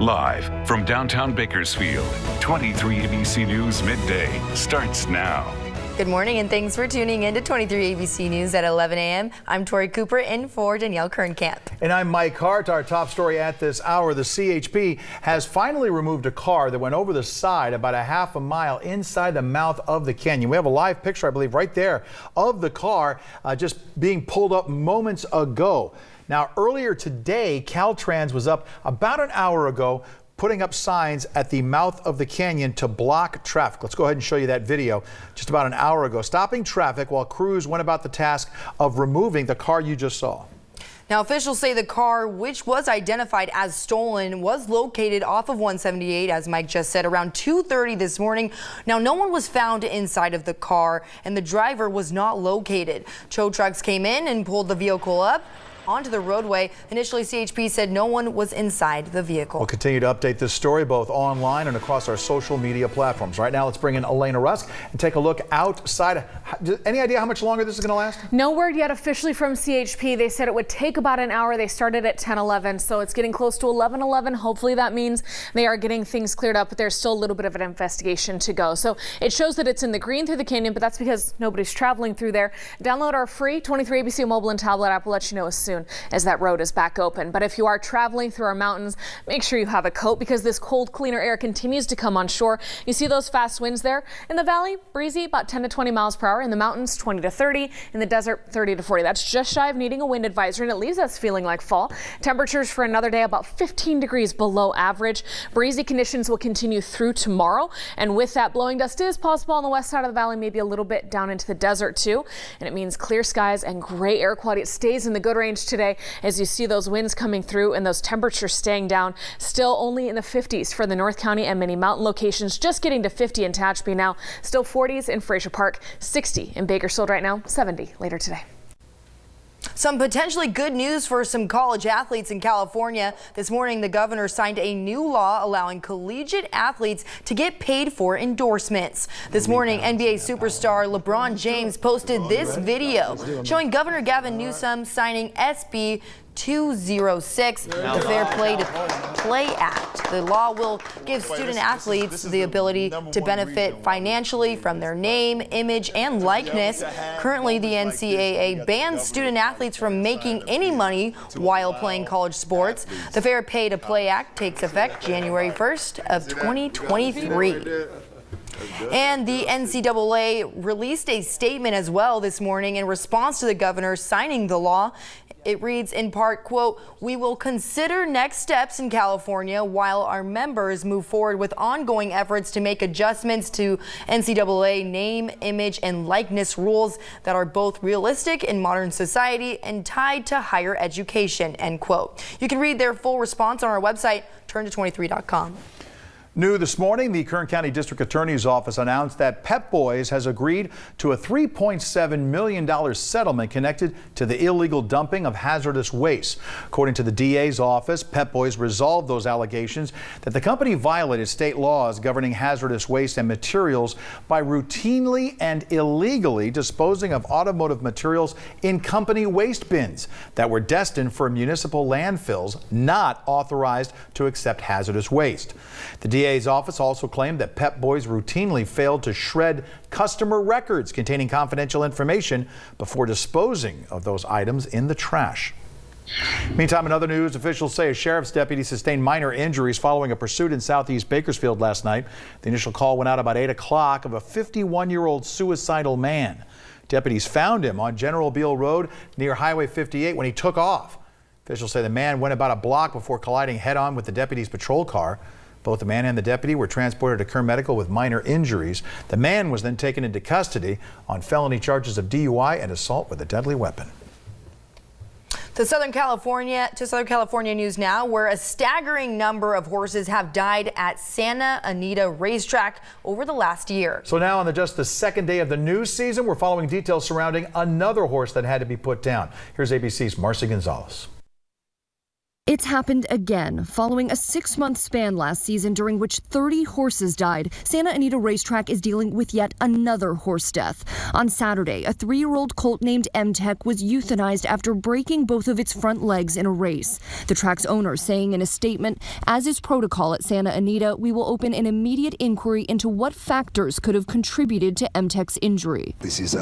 Live from downtown Bakersfield, 23 ABC News Midday starts now. Good morning and thanks for tuning in to 23 ABC News at 11 a.m. I'm Tori Cooper in for Danielle Kern. And I'm Mike Hart. Our top story at this hour, the CHP has finally removed a car that went over the side about a half a mile inside the mouth of the canyon. We have a live picture, I believe, right there of the car just being pulled up moments ago. Now, earlier today, Caltrans was up about an hour ago putting up signs at the mouth of the canyon to block traffic. Let's go ahead and show you that video just about an hour ago, stopping traffic while crews went about the task of removing the car you just saw. Now, officials say the car, which was identified as stolen, was located off of 178, as Mike just said, around 2:30 this morning. Now, no one was found inside of the car, and the driver was not located. Tow trucks came in and pulled the vehicle up onto the roadway. Initially, CHP said no one was inside the vehicle. We'll continue to update this story both online and across our social media platforms. Right now, let's bring in Elena Rusk and take a look outside. Any idea how much longer this is going to last? No word yet officially from CHP. They said it would take about an hour. They started at 10:11, so it's getting close to 11:11. Hopefully that means they are getting things cleared up, but there's still a little bit of an investigation to go. So it shows that it's in the green through the canyon, but that's because nobody's traveling through there. Download our free 23 ABC mobile and tablet app. We'll let you know as soon as that road is back open. But if you are traveling through our mountains, make sure you have a coat because this cold, cleaner air continues to come on shore. You see those fast winds there? In the valley, breezy, about 10 to 20 miles per hour. In the mountains, 20 to 30. In the desert, 30 to 40. That's just shy of needing a wind advisory, and it leaves us feeling like fall. Temperatures for another day about 15 degrees below average. Breezy conditions will continue through tomorrow, and with that, blowing dust is possible on the west side of the valley, maybe a little bit down into the desert too. And it means clear skies and gray air quality. It stays in the good range today, as you see those winds coming through and those temperatures staying down. Still only in the 50s for the North County and many mountain locations, just getting to 50 in Tehachapi now. Still 40s in Fraser Park, 60 in Bakersfield right now, 70 later today. Some potentially good news for some college athletes in California. This morning, the governor signed a new law allowing collegiate athletes to get paid for endorsements. This morning, NBA superstar LeBron James posted this video showing Governor Gavin Newsom signing SB 206, the Fair Play to Play Act. The law will give student athletes the ability to benefit financially from their name, image, and likeness. Currently, the NCAA bans student athletes from making any money while playing college sports. The Fair Pay to Play Act takes effect January 1st of 2023. And the NCAA released a statement as well this morning in response to the governor signing the law. It reads in part, quote, "We will consider next steps in California while our members move forward with ongoing efforts to make adjustments to NCAA name, image, and likeness rules that are both realistic in modern society and tied to higher education," end quote. You can read their full response on our website, turnto23.com. New this morning, the Kern County District Attorney's Office announced that Pep Boys has agreed to a $3.7 million settlement connected to the illegal dumping of hazardous waste. According to the DA's office, Pep Boys resolved those allegations that the company violated state laws governing hazardous waste and materials by routinely and illegally disposing of automotive materials in company waste bins that were destined for municipal landfills not authorized to accept hazardous waste. The DA's office also claimed that Pep Boys routinely failed to shred customer records containing confidential information before disposing of those items in the trash. Meantime, in other news, officials say a sheriff's deputy sustained minor injuries following a pursuit in southeast Bakersfield last night. The initial call went out about 8 o'clock of a 51-year-old suicidal man. Deputies found him on General Beale Road near Highway 58 when he took off. Officials say the man went about a block before colliding head-on with the deputy's patrol car. Both the man and the deputy were transported to Kern Medical with minor injuries. The man was then taken into custody on felony charges of DUI and assault with a deadly weapon. To Southern California news now, where a staggering number of horses have died at Santa Anita Racetrack over the last year. So now on just the second day of the new season, we're following details surrounding another horse that had to be put down. Here's ABC's Marcy Gonzalez. It's happened again. Following a 6-month span last season during which 30 horses died, Santa Anita Racetrack is dealing with yet another horse death. On Saturday, a 3-year-old colt named M-Tech was euthanized after breaking both of its front legs in a race. The track's owner saying in a statement, as is protocol at Santa Anita, we will open an immediate inquiry into what factors could have contributed to M-Tech's injury. This is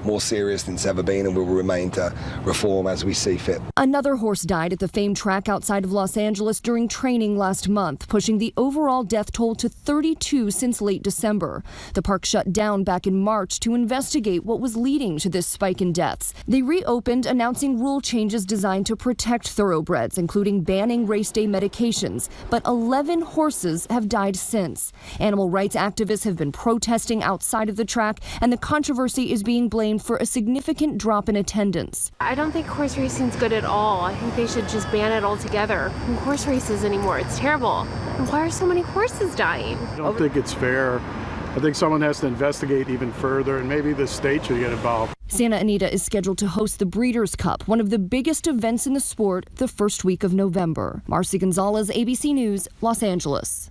more serious than it's ever been and will remain to reform as we see fit. Another horse died at the famed track outside of Los Angeles during training last month, pushing the overall death toll to 32 since late December. The park shut down back in March to investigate what was leading to this spike in deaths. They reopened, announcing rule changes designed to protect thoroughbreds, including banning race day medications. But 11 horses have died since. Animal rights activists have been protesting outside of the track, and the controversy is being blamed for a significant drop in attendance. I don't think horse racing is good at all. I think they should just ban it altogether. No horse races anymore. It's terrible. And why are so many horses dying? I don't think it's fair. I think someone has to investigate even further, and maybe the state should get involved. Santa Anita is scheduled to host the Breeders' Cup, one of the biggest events in the sport, the first week of November. Marcy Gonzalez, ABC News, Los Angeles.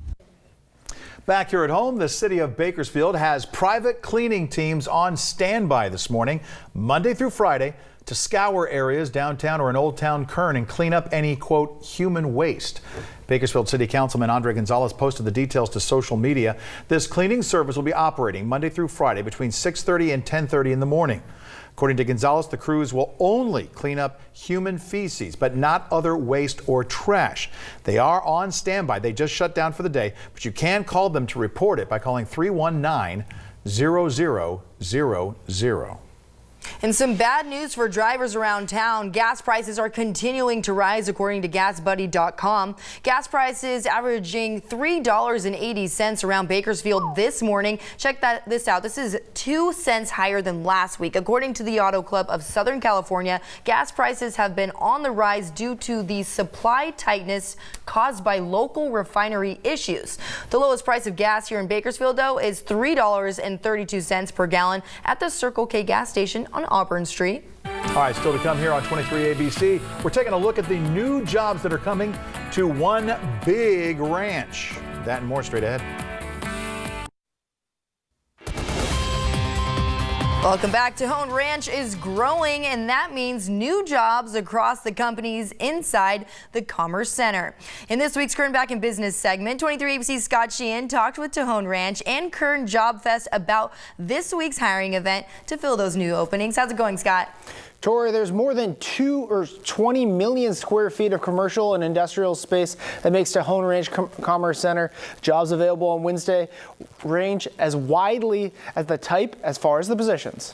Back here at home, the city of Bakersfield has private cleaning teams on standby this morning, Monday through Friday, to scour areas downtown or in Old Town Kern and clean up any, quote, human waste. Bakersfield City Councilman Andre Gonzalez posted the details to social media. This cleaning service will be operating Monday through Friday between 6:30 and 10:30 in the morning. According to Gonzalez, the crews will only clean up human feces, but not other waste or trash. They are on standby. They just shut down for the day, but you can call them to report it by calling 319-0000. And some bad news for drivers around town. Gas prices are continuing to rise according to GasBuddy.com. Gas prices averaging $3.80 around Bakersfield this morning. Check this out. This is 2 cents higher than last week. According to the Auto Club of Southern California, gas prices have been on the rise due to the supply tightness caused by local refinery issues. The lowest price of gas here in Bakersfield, though, is $3.32 per gallon at the Circle K gas station on Auburn Street. All right, still to come here on 23 ABC. We're taking a look at the new jobs that are coming to one big ranch. That and more straight ahead. Welcome back. Tejon Ranch is growing, and that means new jobs across the companies inside the Commerce Center. In this week's Kern Back in Business segment, 23 ABC's Scott Sheehan talked with Tejon Ranch and Kern Job Fest about this week's hiring event to fill those new openings. How's it going, Scott? Tori, there's more than 20 million square feet of commercial and industrial space that makes Tejon Ranch Commerce Center. Jobs available on Wednesday range as widely as the type as far as the positions.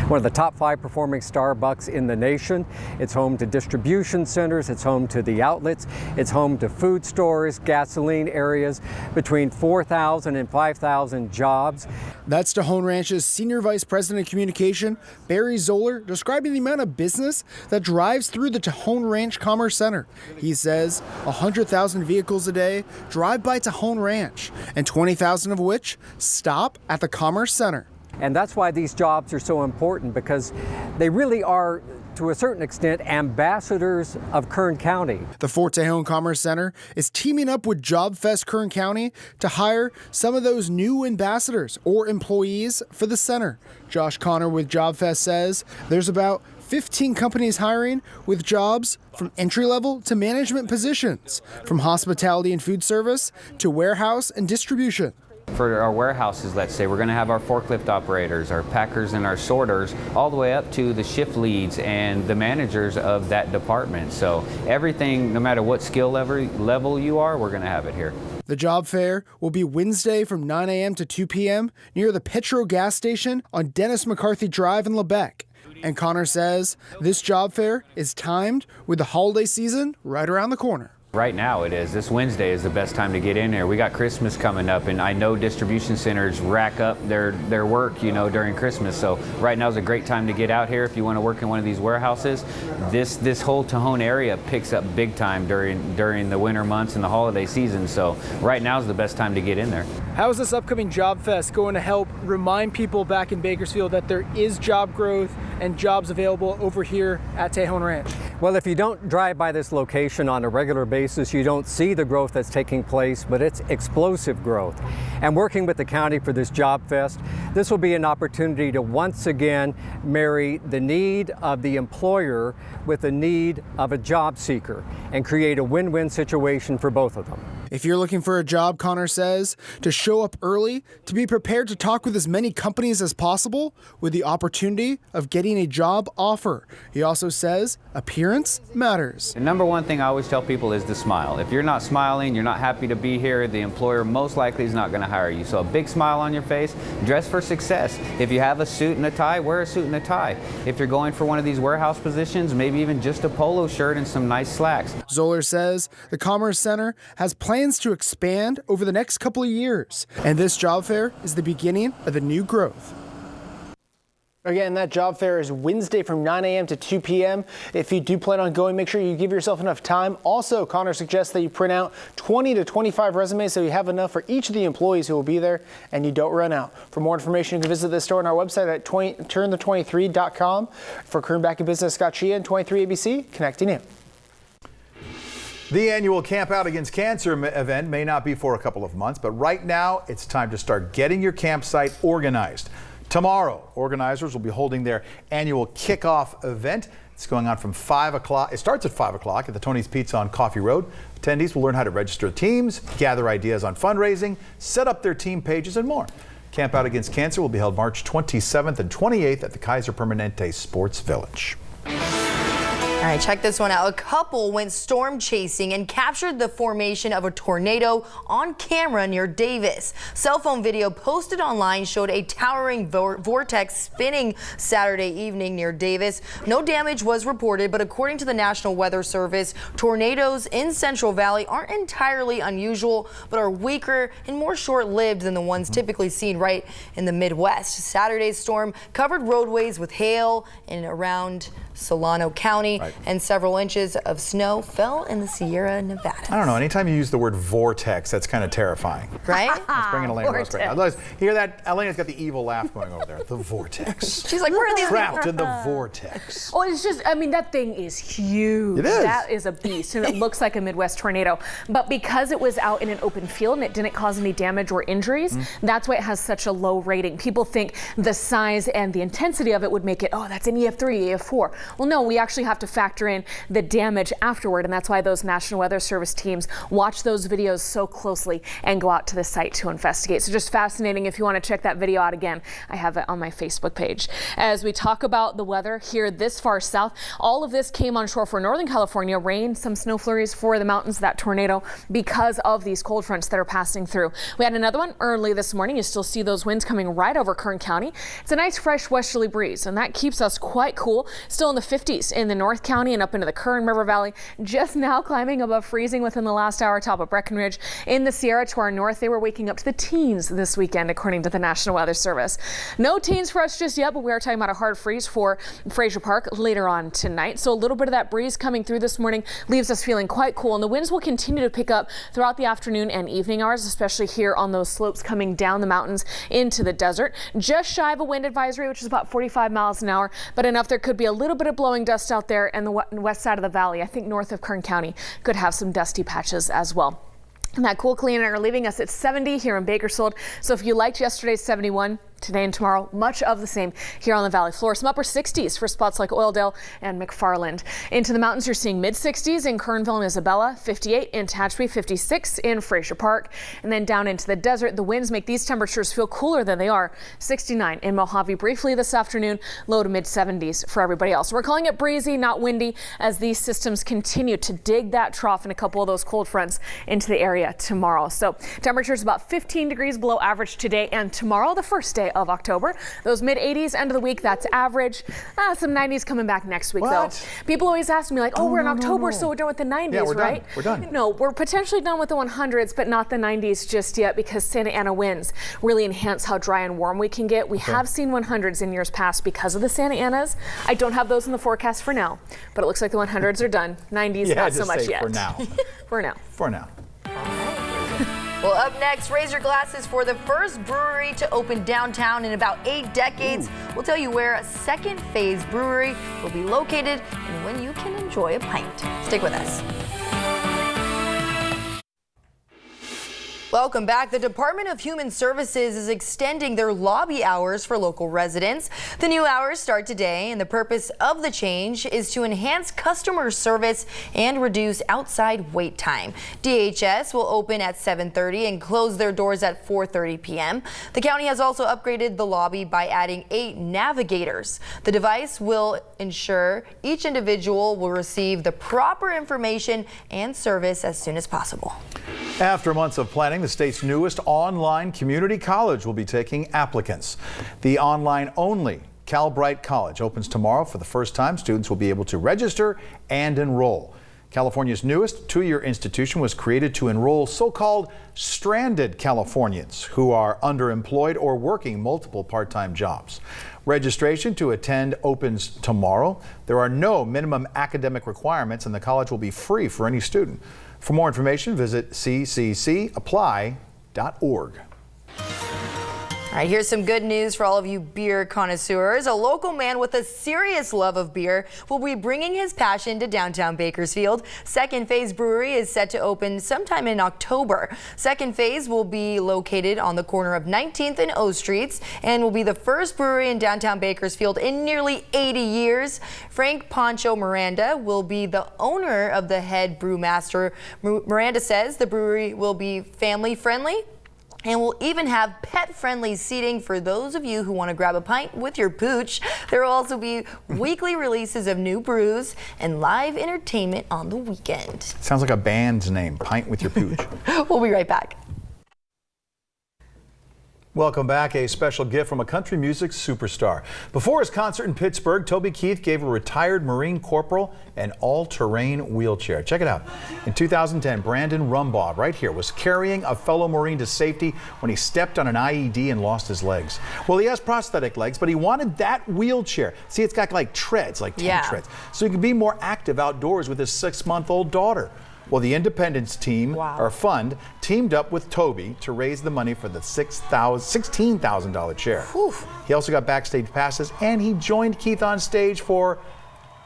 One of the top 5 performing Starbucks in the nation. It's home to distribution centers, it's home to the outlets, it's home to food stores, gasoline areas, between 4,000 and 5,000 jobs. That's Tejon Ranch's Senior Vice President of Communication, Barry Zoller, describing the amount of business that drives through the Tejon Ranch Commerce Center. He says 100,000 vehicles a day drive by Tejon Ranch, and 20,000 of which stop at the Commerce Center. And that's why these jobs are so important, because they really are, to a certain extent, ambassadors of Kern County. The Fort Tejon Commerce Center is teaming up with Job Fest Kern County to hire some of those new ambassadors or employees for the center. Josh Connor with Job Fest says there's about 15 companies hiring with jobs from entry-level to management positions, from hospitality and food service to warehouse and distribution. For our warehouses, let's say, we're going to have our forklift operators, our packers and our sorters, all the way up to the shift leads and the managers of that department. So everything, no matter what skill level you are, we're going to have it here. The job fair will be Wednesday from 9 a.m. to 2 p.m. near the Petro gas station on Dennis McCarthy Drive in Lebec. And Connor says this job fair is timed with the holiday season right around the corner. Right now it is. This Wednesday is the best time to get in there. We got Christmas coming up, and I know distribution centers rack up their work, during Christmas. So right now is a great time to get out here if you want to work in one of these warehouses. This whole Tejon area picks up big time during the winter months and the holiday season. So right now is the best time to get in there. How is this upcoming Job Fest going to help remind people back in Bakersfield that there is job growth and jobs available over here at Tejon Ranch? Well, if you don't drive by this location on a regular basis, you don't see the growth that's taking place, but it's explosive growth. And working with the county for this Job Fest, this will be an opportunity to once again marry the need of the employer with the need of a job seeker and create a win-win situation for both of them. If you're looking for a job, Connor says, to show up early, to be prepared to talk with as many companies as possible with the opportunity of getting a job offer. He also says appearance matters. The number one thing I always tell people is to smile. If you're not smiling, you're not happy to be here, the employer most likely is not going to hire you. So a big smile on your face, dress for success. If you have a suit and a tie, wear a suit and a tie. If you're going for one of these warehouse positions, maybe even just a polo shirt and some nice slacks. Zoller says the Commerce Center has plans to expand over the next couple of years, and this job fair is the beginning of the new growth. Again, that job fair is Wednesday from 9 a.m. to 2 p.m. If you do plan on going, make sure you give yourself enough time. Also, Connor suggests that you print out 20 to 25 resumes so you have enough for each of the employees who will be there and you don't run out. For more information, you can visit this store on our website at turnthe23.com. For Kern Back in Business, Scott Sheehan, 23ABC, connecting you. The annual Campout Against Cancer event may not be for a couple of months, but right now it's time to start getting your campsite organized. Tomorrow, organizers will be holding their annual kickoff event. It's going on from 5 o'clock. It starts at 5 o'clock at the Tony's Pizza on Coffee Road. Attendees will learn how to register teams, gather ideas on fundraising, set up their team pages, and more. Campout Against Cancer will be held March 27th and 28th at the Kaiser Permanente Sports Village. All right, check this one out. A couple went storm chasing and captured the formation of a tornado on camera near Davis. Cell phone video posted online showed a towering vortex spinning Saturday evening near Davis. No damage was reported, but according to the National Weather Service, tornadoes in Central Valley aren't entirely unusual, but are weaker and more short-lived than the ones typically seen right in the Midwest. Saturday's storm covered roadways with hail in around Solano County, and several inches of snow fell in the Sierra Nevada. I don't know. Anytime you use the word vortex, that's kind of terrifying. Right? Let's bring in Elaine Rose right now. Let's hear that? Elena's got the evil laugh going over there. The vortex. She's like, where are these trapped in the vortex? Oh, it's just, I mean, that thing is huge. It is. That is a beast, and it looks like a Midwest tornado. But because it was out in an open field and it didn't cause any damage or injuries, that's why it has such a low rating. People think the size and the intensity of it would make it, oh, that's an EF3, EF4. Well, no, we actually have to factor in the damage afterward, and that's why those National Weather Service teams watch those videos so closely and go out to the site to investigate. So just fascinating. If you want to check that video out again, I have it on my Facebook page. As we talk about the weather here this far south, all of this came on shore for Northern California. Rain, some snow flurries for the mountains, that tornado, because of these cold fronts that are passing through. We had another one early this morning. You still see those winds coming right over Kern County. It's a nice fresh westerly breeze, and that keeps us quite cool. Still in the 50s in the North County and up into the Kern River Valley. Just now climbing above freezing within the last hour, top of Breckenridge. In the Sierra to our north, they were waking up to the teens this weekend, according to the National Weather Service. No teens for us just yet, but we are talking about a hard freeze for Fraser Park later on tonight. So a little bit of that breeze coming through this morning leaves us feeling quite cool, and the winds will continue to pick up throughout the afternoon and evening hours, especially here on those slopes coming down the mountains into the desert. Just shy of a wind advisory, which is about 45 miles an hour, but enough there could be a little bit of blowing dust out there and the west side of the valley. I think north of Kern County could have some dusty patches as well. And that cool, clean air leaving us at 70 here in Bakersfield. So if you liked yesterday's 71, today and tomorrow, much of the same here on the valley floor. Some upper 60s for spots like Oildale and McFarland. Into the mountains, you're seeing mid 60s in Kernville and Isabella, 58 in Tehachapi, 56 in Fraser Park. And then down into the desert, the winds make these temperatures feel cooler than they are. 69 in Mojave briefly this afternoon, low to mid 70s for everybody else. We're calling it breezy, not windy, as these systems continue to dig that trough and a couple of those cold fronts into the area tomorrow. So temperatures about 15 degrees below average today and tomorrow, the first day of October. Those mid 80s end of the week, that's average. Some 90s coming back next week though. People always ask me like, oh, we're in October, so we're done with the 90s, yeah, right? We're done. No, we're potentially done with the 100s, but not the 90s just yet, because Santa Ana winds really enhance how dry and warm we can get. We have seen 100s in years past because of the Santa Anas. I don't have those in the forecast for now, but it looks like the 100s are done. 90s, not so much yet. For now. For now. For now. All right. Well, up next, raise your glasses for the first brewery to open downtown in about 8 decades. We'll tell you where a second phase brewery will be located and when you can enjoy a pint. Stick with us. Welcome back. The Department of Human Services is extending their lobby hours for local residents. The new hours start today, and the purpose of the change is to enhance customer service and reduce outside wait time. DHS will open at 7:30 and close their doors at 4:30 p.m. The county has also upgraded the lobby by adding 8 navigators. The device will ensure each individual will receive the proper information and service as soon as possible. After months of planning, the state's newest online community college will be taking applicants. The online-only CalBrite College opens tomorrow. For the first time, students will be able to register and enroll. California's newest 2-year institution was created to enroll so-called stranded Californians who are underemployed or working multiple part-time jobs. Registration to attend opens tomorrow. There are no minimum academic requirements, and the college will be free for any student. For more information, visit cccapply.org. All right, here's some good news for all of you beer connoisseurs. A local man with a serious love of beer will be bringing his passion to downtown Bakersfield. Second Phase Brewery is set to open sometime in October. Second Phase will be located on the corner of 19th and O Streets and will be the first brewery in downtown Bakersfield in nearly 80 years. Frank Pancho Miranda will be the owner of the head brewmaster. Miranda says the brewery will be family friendly and we'll even have pet-friendly seating for those of you who want to grab a pint with your pooch. There will also be weekly releases of new brews and live entertainment on the weekend. Sounds like a band's name, Pint with Your Pooch. We'll be right back. Welcome back. A special gift from a country music superstar. Before his concert in Pittsburgh, Toby Keith gave a retired Marine corporal an all-terrain wheelchair. Check it out. In 2010, Brandon Rumbaugh, right here, was carrying a fellow Marine to safety when he stepped on an IED and lost his legs. Well, he has prosthetic legs, but he wanted that wheelchair. See, it's got like treads, like 10 treads, so he can be more active outdoors with his 6-month-old daughter. Well, the Independence team, or fund, teamed up with Toby to raise the money for the $16,000 chair. Whew. He also got backstage passes, and he joined Keith on stage for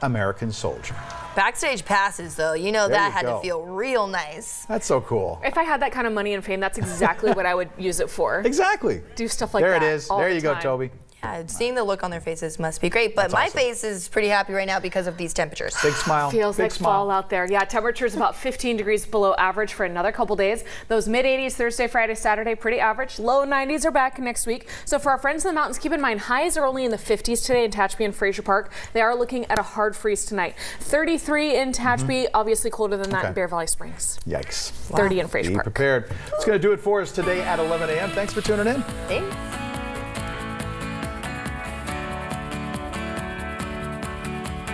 American Soldier. Backstage passes, though, you know, that had to feel real nice. That's so cool. If I had that kind of money and fame, that's exactly what I would use it for. Exactly. Do stuff like that. There it is. There you go, Toby. Yeah, seeing the look on their faces must be great, but my face is pretty happy right now because of these temperatures. Big smile. Feels like fall out there. Yeah, temperatures about 15 degrees below average for another couple days. Those mid-80s Thursday, Friday, Saturday, pretty average. Low 90s are back next week. So for our friends in the mountains, keep in mind highs are only in the 50s today in Tehachapi and Fraser Park. They are looking at a hard freeze tonight. 33 in Tehachapi, obviously colder than that in Bear Valley Springs. Yikes. 30 in Fraser Park. Be prepared. It's going to do it for us today at 11 a.m. Thanks for tuning in. Thanks.